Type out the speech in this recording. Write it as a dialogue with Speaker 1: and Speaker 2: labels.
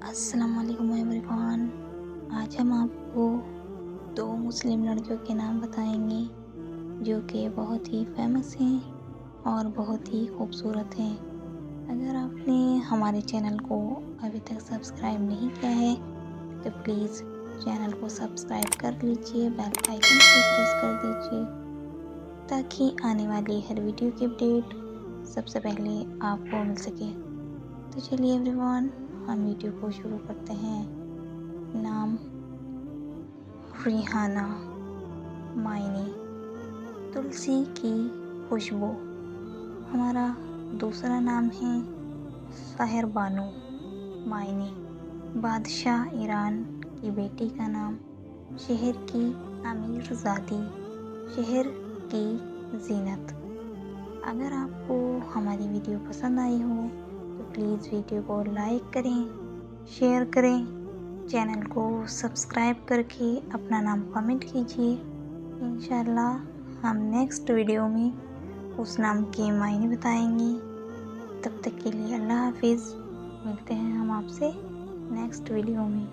Speaker 1: अस्सलाम वालेकुम एवरीवन। आज हम आपको दो मुस्लिम लड़कियों के नाम बताएंगे जो कि बहुत ही फेमस हैं और बहुत ही खूबसूरत हैं। अगर आपने हमारे चैनल को अभी तक सब्सक्राइब नहीं किया है तो प्लीज़ चैनल को सब्सक्राइब कर लीजिए, बेल आइकन को प्रेस कर दीजिए ताकि आने वाली हर वीडियो की अपडेट सबसे पहले आपको मिल सके। तो चलिए एवरीवन, हम वीडियो को शुरू करते हैं। नाम रिहाना। मायने तुलसी की खुशबू। हमारा दूसरा नाम है साहिर बानो। मायने बादशाह ईरान की बेटी का नाम। शहर की अमीरज़ादी, शहर की जीनत। अगर आपको हमारी वीडियो पसंद आई हो तो प्लीज़ वीडियो को लाइक करें, शेयर करें, चैनल को सब्सक्राइब करके अपना नाम कमेंट कीजिए। इंशाल्लाह हम नेक्स्ट वीडियो में उस नाम के मायने बताएंगे। तब तक के लिए अल्लाह हाफिज़। मिलते हैं हम आपसे नेक्स्ट वीडियो में।